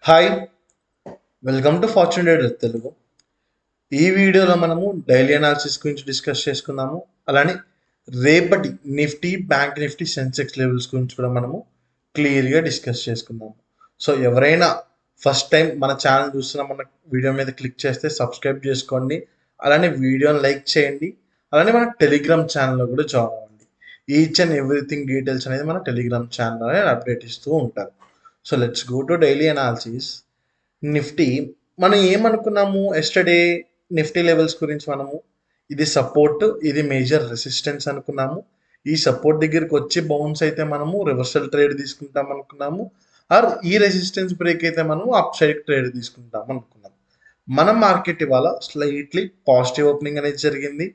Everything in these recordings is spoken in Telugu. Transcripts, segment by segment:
Hi, welcome to fortune trader Telugu. ఈ వీడియోలో మనము డైలీ అనాలిసిస్ గురించి డిస్కస్ చేసుకుందాము. అలానే రేపటి Nifty, bank Nifty, Sensex levels గురించి కూడా మనము క్లియర్గా డిస్కస్ చేసుకుందాము. సో ఎవరైనా ఫస్ట్ టైం మన ఛానల్ చూస్తున్నా మన వీడియో మీద క్లిక్ చేస్తే సబ్స్క్రైబ్ చేసుకోండి. అలానే వీడియోని లైక్ చేయండి. అలానే మన టెలిగ్రామ్ ఛానల్లో కూడా జాయిన్ అవ్వండి. ఈచ్ అండ్ ఎవ్రీథింగ్ డీటెయిల్స్ అనేది మన టెలిగ్రామ్ ఛానల్లో అప్డేట్ ఇస్తూ ఉంటారు. So let's go to daily analysis. Nifty మనం ఏమనుకున్నాము ఎస్టర్డే నిఫ్టీ లెవెల్స్ గురించి మనము ఇది సపోర్ట్, ఇది మేజర్ రెసిస్టెన్స్ అనుకున్నాము. ఈ సపోర్ట్ దగ్గరికి వచ్చి బౌన్స్ అయితే మనము రివర్సల్ ట్రేడ్ తీసుకుంటాం అనుకున్నాము. ఆర్ ఈ రెసిస్టెన్స్ బ్రేక్ అయితే మనము అప్ సైడ్ ట్రేడ్ తీసుకుంటాం అనుకున్నాం. మన మార్కెట్ ఇవాళ స్లైట్లీ పాజిటివ్ ఓపెనింగ్ అనేది జరిగింది.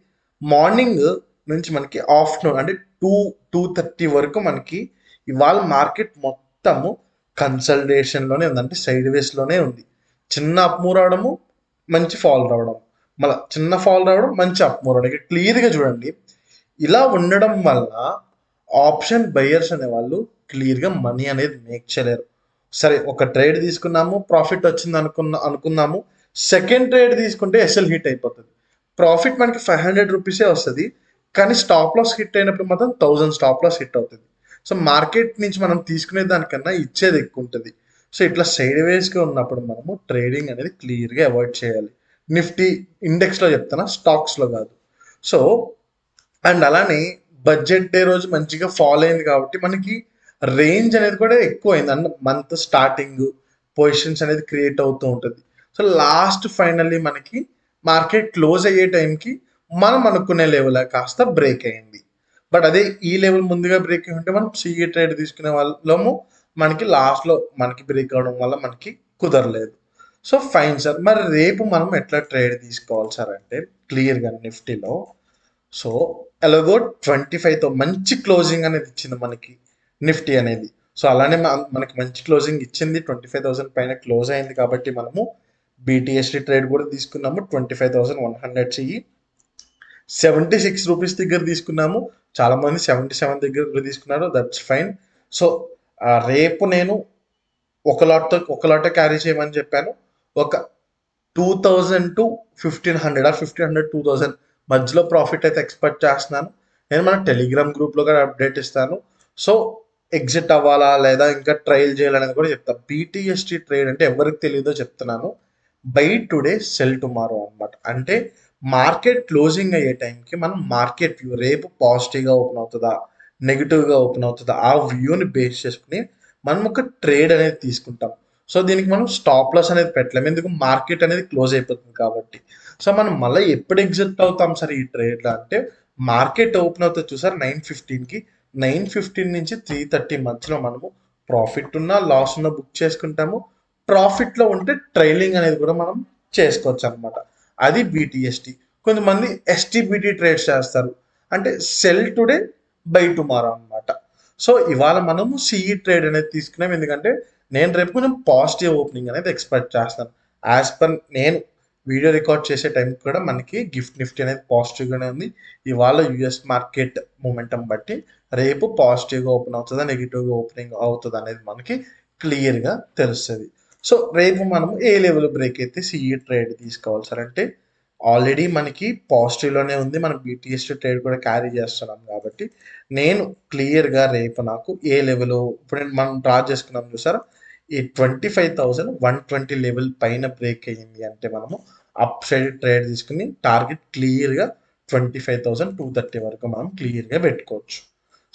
మార్నింగ్ నుంచి మనకి ఆఫ్టర్నూన్ అంటే 2:30 వరకు మనకి ఇవాళ మార్కెట్ మొత్తము కన్సల్టేషన్లోనే ఉంది, అంటే సైడ్ వేస్లోనే ఉంది. చిన్న అప్ మూవ్ రావడము, మంచి ఫాల్ రావడం, మళ్ళీ చిన్న ఫాల్ రావడం, మంచి అప్ మూవ్ రావడం. క్లియర్గా చూడండి. ఇలా ఉండడం వల్ల ఆప్షన్ బయర్స్ అనే వాళ్ళు క్లియర్గా మనీ అనేది మేక్ చేయలేరు. సరే, ఒక ట్రేడ్ తీసుకున్నాము, ప్రాఫిట్ వచ్చింది అనుకున్నాము. సెకండ్ ట్రేడ్ తీసుకుంటే ఎస్ఎల్ హిట్ అయిపోతుంది. ప్రాఫిట్ మనకి 500 రూపీసే వస్తుంది, కానీ స్టాప్ లాస్ హిట్ అయినప్పుడు మాత్రం 1000 స్టాప్ లాస్ హిట్ అవుతుంది. సో మార్కెట్ నుంచి మనం తీసుకునే దానికన్నా ఇచ్చేది ఎక్కువ ఉంటుంది. సో ఇట్లా సైడ్ వేస్గా ఉన్నప్పుడు మనము ట్రేడింగ్ అనేది క్లియర్గా అవాయిడ్ చేయాలి. నిఫ్టీ ఇండెక్స్లో చెప్తానా, స్టాక్స్లో కాదు. సో అండ్ అలానే బడ్జెట్ డే రోజు మంచిగా ఫాల్ అయింది కాబట్టి మనకి రేంజ్ అనేది కూడా ఎక్కువ అయింది. అంటే మంత్ స్టార్టింగ్ పొజిషన్స్ అనేది క్రియేట్ అవుతూ ఉంటుంది. సో లాస్ట్ ఫైనల్లీ మనకి మార్కెట్ క్లోజ్ అయ్యే టైంకి మనం అనుకునే లెవెల్ కాస్త బ్రేక్ అయింది. బట్ అదే ఈ లెవెల్ ముందుగా బ్రేక్ అయి ఉంటే మనం సిఈ ట్రేడ్ తీసుకునే వాళ్ళము, మనకి లాస్ట్లో మనకి బ్రేక్ అవడం వల్ల మనకి కుదరలేదు. సో ఫైన్ సార్, మరి రేపు మనం ఎట్లా ట్రేడ్ తీసుకోవాలి సార్ అంటే క్లియర్గా నిఫ్టీలో. సో ఎలాగో 25తో మంచి క్లోజింగ్ అనేది ఇచ్చింది మనకి నిఫ్టీ అనేది. సో అలానే మనకి మంచి క్లోజింగ్ ఇచ్చింది, 25,000 పైన క్లోజ్ అయింది. కాబట్టి మనము బీటీఎస్టీ ట్రేడ్ కూడా తీసుకున్నాము. 25,100 చెయ్యి 76 రూపీస్ దగ్గర తీసుకున్నాము. చాలా మంది 77 దగ్గర తీసుకున్నారు, దట్స్ ఫైన్. సో రేపు నేను ఒక లాట్ క్యారీ చేయమని చెప్పాను. ఒక 2000 టు 1500 ఆర్ 1500 2000 మధ్యలో ప్రాఫిట్ అయితే ఎక్స్పెక్ట్ చేస్తున్నాను. నేను మన టెలిగ్రామ్ గ్రూప్లో కూడా అప్డేట్ ఇస్తాను. సో ఎగ్జిట్ అవ్వాలా లేదా ఇంకా ట్రయల్ చేయాలనేది కూడా చెప్తాను. బీటీఎస్టీ ట్రేడ్ అంటే ఎవరికి తెలియదో చెప్తున్నాను. బై టుడే సెల్ టుమారో అనమాట. అంటే మార్కెట్ క్లోజింగ్ అయ్యే టైంకి మనం మార్కెట్ వ్యూ రేపు పాజిటివ్గా ఓపెన్ అవుతుందా, నెగిటివ్గా ఓపెన్ అవుతుందా, ఆ వ్యూని బేస్ చేసుకుని మనం ఒక ట్రేడ్ అనేది తీసుకుంటాం. సో దీనికి మనం స్టాప్ లాస్ అనేది పెట్టలేము, ఎందుకు మార్కెట్ అనేది క్లోజ్ అయిపోతుంది కాబట్టి. సో మనం మళ్ళీ ఎప్పుడు ఎగ్జిట్ అవుతాం సార్ ఈ ట్రేడ్లో అంటే మార్కెట్ ఓపెన్ అవుతుంది చూసారు 9:15కి. 9:15 నుంచి 3:30 మధ్యలో మనము ప్రాఫిట్ ఉన్నా లాస్ ఉన్నా బుక్ చేసుకుంటాము. ప్రాఫిట్లో ఉంటే ట్రైలింగ్ అనేది కూడా మనం చేసుకోవచ్చు అనమాట. అది బీటీఎస్టీ. కొంతమంది ఎస్టీబీటీ ట్రేడ్స్ చేస్తారు, అంటే సెల్ టుడే బై టుమారో అనమాట. సో ఇవాళ మనము సిఈ ట్రేడ్ అనేది తీసుకున్నాం, ఎందుకంటే నేను రేపు కొంచెం పాజిటివ్ ఓపెనింగ్ అనేది ఎక్స్పెక్ట్ చేస్తాను. యాజ్ పర్ నేను వీడియో రికార్డ్ చేసే టైంకి కూడా మనకి గిఫ్ట్ నిఫ్టీ అనేది పాజిటివ్గానే ఉంది. ఇవాళ యుఎస్ మార్కెట్ మూమెంటం బట్టి రేపు పాజిటివ్గా ఓపెన్ అవుతుందా, నెగిటివ్గా ఓపెనింగ్ అవుతుంది అనేది మనకి క్లియర్గా తెలుస్తుంది. సో రేపు మనం ఏ లెవెల్ బ్రేక్ అయితే సిఈ ట్రేడ్ తీసుకోవాలి సార్ అంటే ఆల్రెడీ మనకి పాజిటివ్లోనే ఉంది. మనం బీటీఎస్టీ ట్రేడ్ కూడా క్యారీ చేస్తున్నాం కాబట్టి నేను క్లియర్గా రేపు నాకు ఏ లెవెల్ ఇప్పుడు మనం డ్రా చేసుకున్నాం చూసారా, ఈ 25,120 లెవెల్ పైన బ్రేక్ అయ్యింది అంటే మనము అప్ సైడ్ ట్రేడ్ తీసుకుని టార్గెట్ క్లియర్గా 25,230 వరకు మనం క్లియర్గా పెట్టుకోవచ్చు.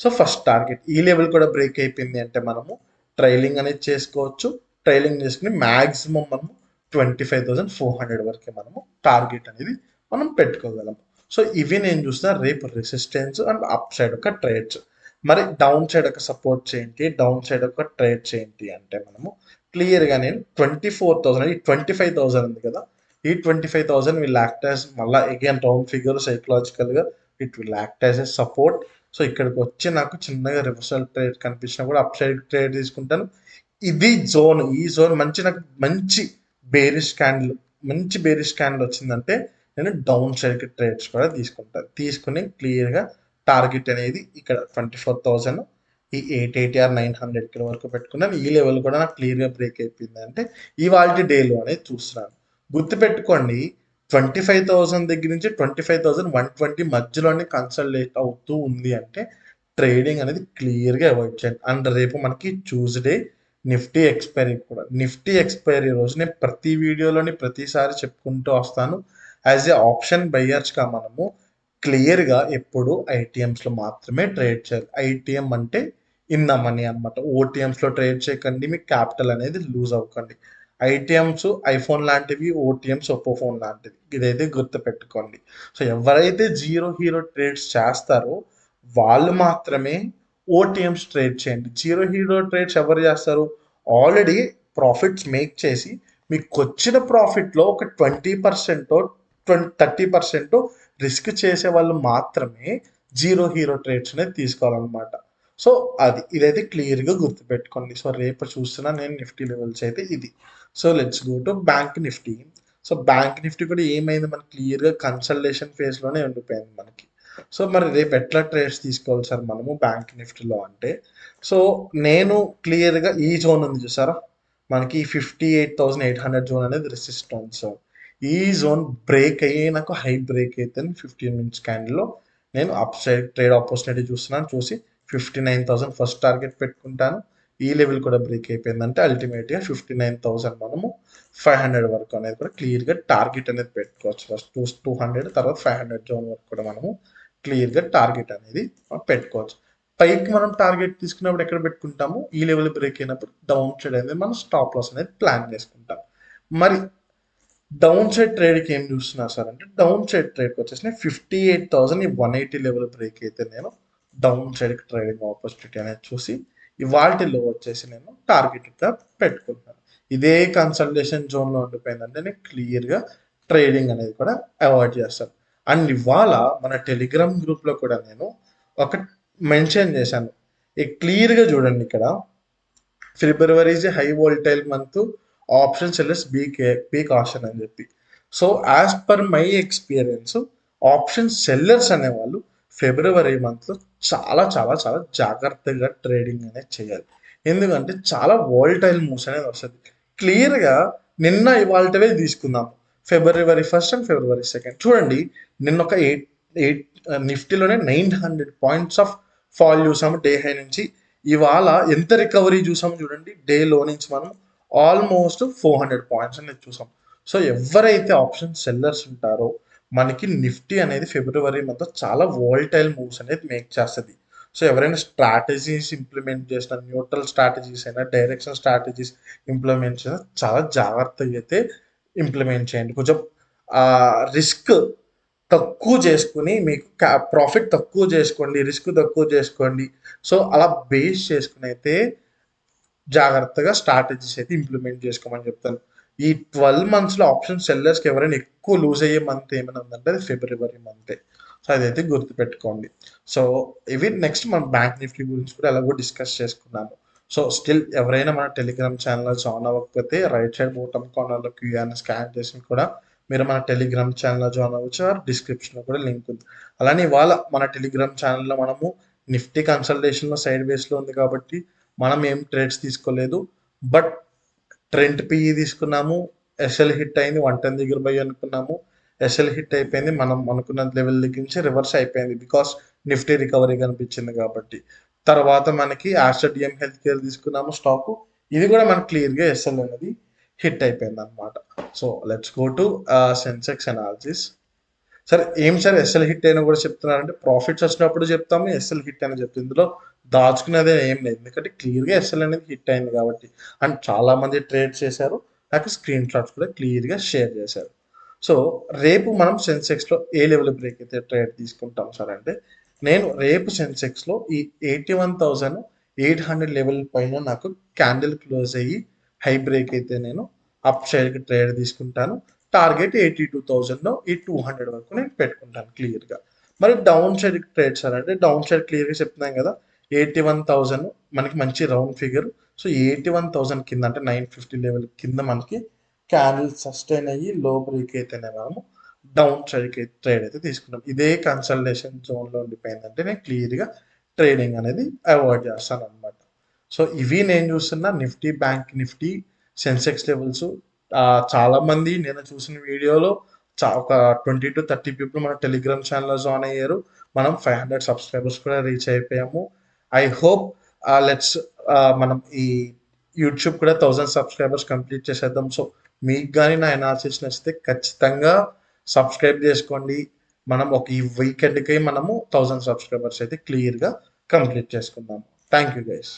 సో ఫస్ట్ టార్గెట్ ఈ లెవెల్ కూడా బ్రేక్ అయిపోయింది అంటే మనము ట్రైలింగ్ అనేది చేసుకోవచ్చు. ట్రైలింగ్ చేసుకుని మ్యాక్సిమం మనము 25,400 వరకే మనము టార్గెట్ అనేది మనం పెట్టుకోగలం. సో ఇవి నేను చూసిన రేపు రెసిస్టెన్స్ అండ్ అప్ సైడ్ ఒక ట్రేడ్స్. మరి డౌన్ సైడ్ ఒక సపోర్ట్ చేయండి, డౌన్ సైడ్ ఒక ట్రేడ్ చేయండి అంటే మనము క్లియర్గా నేను 24,000 ఈ 25,000 ఉంది కదా, ఈ 25,000 విల్ యాక్ట్ యాజ్ మళ్ళీ అగైన్ రౌండ్ ఫిగర్ సైకలాజికల్గా it will act as a support. So ఇక్కడికి వచ్చి నాకు చిన్నగా రివర్సల్ ట్రేడ్ కనిపించినా కూడా అప్ సైడ్ ట్రేడ్ తీసుకుంటాను. ఇది జోన్, ఈ జోన్ మంచి నాకు మంచి బేరిష్ క్యాండిల్ వచ్చిందంటే నేను డౌన్ సైడ్కి ట్రేడ్స్ కూడా తీసుకుంటాను. తీసుకుని క్లియర్గా టార్గెట్ అనేది ఇక్కడ 24,000, ఈ 880 ఆర్ 900 వరకు పెట్టుకున్నాను. ఈ లెవెల్ కూడా నాకు క్లియర్గా బ్రేక్ అయిపోయింది అంటే ఇవాళ డేలో అనేది చూస్తున్నాను. గుర్తుపెట్టుకోండి, 25,000 దగ్గర నుంచి 25,120 మధ్యలోనే కన్సల్టేట్ అవుతూ ఉంది అంటే ట్రేడింగ్ అనేది క్లియర్గా అవాయిడ్ చేయండి. అండ్ రేపు మనకి ట్యూస్డే నిఫ్టీ ఎక్స్పైరీ కూడా. నిఫ్టీ ఎక్స్పైరీ రోజు నేను ప్రతి వీడియోలోని ప్రతిసారి చెప్పుకుంటూ వస్తాను, యాజ్ ఏ ఆప్షన్ బయ్యర్స్గా మనము క్లియర్గా ఎప్పుడు ఐటీఎంస్లో మాత్రమే ట్రేడ్ చేయాలి. ఐటీఎం అంటే ఇన్ ద మనీ అనమాట. ఓటీఎంస్లో ట్రేడ్ చేయకండి, మీకు క్యాపిటల్ అనేది లూజ్ అవ్వకండి. ఐటీఎంస్ ఐఫోన్ లాంటివి, ఓటీఎంస్ ఒప్పో ఫోన్ లాంటివి, ఇదైతే గుర్తుపెట్టుకోండి. సో ఎవరైతే జీరో హీరో ట్రేడ్స్ చేస్తారో వాళ్ళు మాత్రమే ఓటీఎంస్ ట్రేడ్ చేయండి. జీరో హీరో ట్రేడ్స్ ఎవరు చేస్తారు? ఆల్రెడీ ప్రాఫిట్స్ మేక్ చేసి మీకు వచ్చిన ప్రాఫిట్లో ఒక 20% 30% రిస్క్ చేసే వాళ్ళు మాత్రమే జీరో హీరో ట్రేడ్స్ అనేది తీసుకోవాలన్నమాట. సో అది ఇదైతే క్లియర్గా గుర్తుపెట్టుకోండి. సో రేపు చూస్తున్నా నేను నిఫ్టీ లెవెల్స్ అయితే ఇది. So let's go to bank Nifty. So bank Nifty కూడా ఏమైంది, మనకి క్లియర్గా కన్సల్టేషన్ ఫేజ్లోనే ఉండిపోయింది మనకి. సో మరి రేపు ఎట్లా ట్రేడ్స్ తీసుకోవాలి సార్ మనము బ్యాంక్ నిఫ్టీలో అంటే, సో నేను క్లియర్గా ఈ జోన్ ఉంది చూసారా మనకి 58,800 జోన్ అనేది రెసిస్టెన్స్. ఈ జోన్ బ్రేక్ అయ్యి నాకు హై బ్రేక్ అయితే 15 మినిట్స్ క్యాండిల్లో నేను అప్ సైడ్ ట్రేడ్ ఆపర్చునిటీ చూస్తున్నాను. చూసి 59,000 ఫస్ట్ టార్గెట్ పెట్టుకుంటాను. ఈ లెవెల్ కూడా బ్రేక్ అయిపోయిందంటే అల్టిమేట్గా 59,000 మనము 500 వరకు అనేది కూడా క్లియర్గా టార్గెట్ అనేది పెట్టుకోవచ్చు. ఫస్ట్ 200 తర్వాత 500 జోన్ వరకు కూడా మనము క్లియర్గా టార్గెట్ అనేది పెట్టుకోవచ్చు. పైకి మనం టార్గెట్ తీసుకున్నప్పుడు ఎక్కడ పెట్టుకుంటాము, ఈ లెవెల్ బ్రేక్ అయినప్పుడు డౌన్ సైడ్ అనేది మనం స్టాప్ లాస్ అనేది ప్లాన్ చేసుకుంటాం. మరి డౌన్ సైడ్ ట్రేడ్కి ఏం చూస్తున్నారు సార్ అంటే, డౌన్ సైడ్ ట్రేడ్కి వచ్చేసి 58,180 లెవెల్ బ్రేక్ అయితే నేను డౌన్ సైడ్ ట్రేడింగ్ ఆపర్చునిటీ అనేది చూసి ఇవాల్టిలో వచ్చేసి నేను టార్గెట్గా పెట్టుకుంటాను. ఇదే కన్సల్టేషన్ జోన్లో ఉండిపోయిందంటే నేను క్లియర్గా ట్రేడింగ్ అనేది కూడా అవాయిడ్ చేస్తాను. అండ్ ఇవాళ మన టెలిగ్రామ్ గ్రూప్లో కూడా నేను ఒక మెన్షన్ చేశాను. క్లియర్గా చూడండి ఇక్కడ, February is high volatile month, option sellers be caution అని చెప్పి. So as per my experience option sellers అనేవాళ్ళు ఫిబ్రవరి మంత్లో చాలా చాలా చాలా జాగ్రత్తగా ట్రేడింగ్ అనేది చేయాలి. ఎందుకంటే చాలా వోల్టైల్ మూవ్స్ అనేది వస్తుంది. క్లియర్గా నిన్న ఇవాళవే తీసుకుందాం, ఫిబ్రవరి 1 అండ్ ఫిబ్రవరి 2 చూడండి. నిన్న ఒక ఎయిట్ నిఫ్టీలోనే 900 పాయింట్స్ ఆఫ్ ఫాల్ చూసాము డే హై నుంచి. ఇవాళ ఎంత రికవరీ చూసాము చూడండి, డేలో నుంచి మనం ఆల్మోస్ట్ 400 పాయింట్స్ అనేది చూసాం. సో ఎవరైతే ఆప్షన్ సెల్లర్స్ ఉంటారో మనకి నిఫ్టీ అనేది ఫిబ్రవరి మధ్య చాలా వోల్టైల్ మూవ్స్ అనేది మేక్ చేస్తుంది. సో ఎవరైనా స్ట్రాటజీస్ ఇంప్లిమెంట్ చేసిన, న్యూట్రల్ స్ట్రాటజీస్ అయినా డైరెక్షన్ స్ట్రాటజీస్ ఇంప్లిమెంట్ చేసిన చాలా జాగ్రత్తగా అయితే ఇంప్లిమెంట్ చేయండి. కొంచెం రిస్క్ తక్కువ చేసుకుని మీకు ప్రాఫిట్ తక్కువ చేసుకోండి, రిస్క్ తక్కువ చేసుకోండి. సో అలా బేస్ చేసుకుని అయితే జాగ్రత్తగా స్ట్రాటజీస్ అయితే ఇంప్లిమెంట్ చేసుకోమని చెప్తాను. ఈ 12 మంత్స్లో ఆప్షన్ సెల్లర్స్కి ఎవరైనా ఎక్కువ లూజ్ అయ్యే మంత్ ఏమైనా ఉందంటే అది ఫిబ్రవరి మంతే. సో అదైతే గుర్తుపెట్టుకోండి. సో ఇవి నెక్స్ట్ మనం బ్యాంక్ నిఫ్టీ గురించి కూడా ఎలాగో డిస్కస్ చేసుకున్నాము. సో స్టిల్ ఎవరైనా మన టెలిగ్రామ్ ఛానల్ జాయిన్ అవ్వకపోతే రైట్ సైడ్ బాటమ్ కార్నర్లో క్యూఆర్ని స్కాన్ చేసి కూడా మీరు మన టెలిగ్రామ్ ఛానల్లో జాయిన్ అవ్వచ్చు. డిస్క్రిప్షన్లో కూడా లింక్ ఉంది. అలానే ఇవాళ మన టెలిగ్రామ్ ఛానల్లో మనము నిఫ్టీ కన్సల్టేషన్లో సైడ్ వేస్లో ఉంది కాబట్టి మనం ఏం ట్రేడ్స్ తీసుకోలేదు, బట్ ట్రెండ్ పిఈ తీసుకున్నాము. ఎస్ఎల్ హిట్ అయింది, 110 దగ్గర బై అనుకున్నాము, ఎస్ఎల్ హిట్ అయిపోయింది. మనం అనుకున్న లెవెల్ దగ్గర నుంచి రివర్స్ అయిపోయింది బికాస్ నిఫ్టీ రికవరీ కనిపించింది కాబట్టి. తర్వాత మనకి ఆస్టర్డియం హెల్త్ కేర్ తీసుకున్నాము స్టాకు, ఇది కూడా మనకి క్లియర్గా ఎస్ఎల్ అనేది హిట్ అయిపోయింది అనమాట. So let's go to Sensex analysis. సరే ఏం సార్ ఎస్ఎల్ హిట్ అయినా కూడా చెప్తున్నారంటే, ప్రాఫిట్స్ వచ్చినప్పుడు చెప్తాము, ఎస్ఎల్ హిట్ అని చెప్తాము. ఇందులో దాచుకునేదే ఏం లేదు, ఎందుకంటే క్లియర్గా ఎస్ఎల్ అనేది హిట్ అయింది కాబట్టి. అండ్ చాలామంది ట్రేడ్ చేశారు, నాకు స్క్రీన్ షాట్స్ కూడా క్లియర్గా షేర్ చేశారు. సో రేపు మనం సెన్సెక్స్లో ఏ లెవెల్ బ్రేక్ అయితే ట్రేడ్ తీసుకుంటాం సార్ అంటే, నేను రేపు సెన్సెక్స్లో ఈ 81,800 లెవెల్ పైన నాకు క్యాండిల్ క్లోజ్ అయ్యి హై బ్రేక్ అయితే నేను అప్ సైడ్కి ట్రేడ్ తీసుకుంటాను. టార్గెట్ 82,000లో ఈ 200 వరకు నేను పెట్టుకుంటాను క్లియర్గా. మరి డౌన్ సైడ్ ట్రేడ్ సార్ అంటే, డౌన్ సైడ్ క్లియర్గా చెప్తున్నాం కదా, 81,000 మనకి మంచి రౌండ్ ఫిగర్. సో 81,000 కింద అంటే 950 లెవెల్ కింద మనకి క్యాండిల్ సస్టైన్ అయ్యి లో బ్రేక్ అయితేనే మనము డౌన్ సైడ్కి ట్రేడ్ అయితే తీసుకుంటాం. ఇదే కన్సల్టేషన్ జోన్లో ఉండిపోయిందంటే నేను క్లియర్గా ట్రేడింగ్ అనేది అవాయిడ్ చేస్తాను అనమాట. సో ఇవి నేను చూస్తున్న Nifty, bank Nifty, Sensex levels. చాలామంది నేను చూసిన వీడియోలో ఒక 20 to 30 పీపుల్ మన టెలిగ్రామ్ ఛానల్లో జాయిన్ అయ్యారు. మనం 500 సబ్స్క్రైబర్స్ కూడా రీచ్ అయిపోయాము. ఐ హోప్ లెట్స్ మనం ఈ యూట్యూబ్ కూడా 1000 సబ్స్క్రైబర్స్ కంప్లీట్ చేసేద్దాం. సో మీకు కానీ నా అనాలిసిస్ నచ్చితే ఖచ్చితంగా సబ్స్క్రైబ్ చేసుకోండి. మనం ఒక ఈ వీకెండ్కి మనము 1000 సబ్స్క్రైబర్స్ అయితే క్లియర్గా కంప్లీట్ చేసుకుందాం. Thank you guys.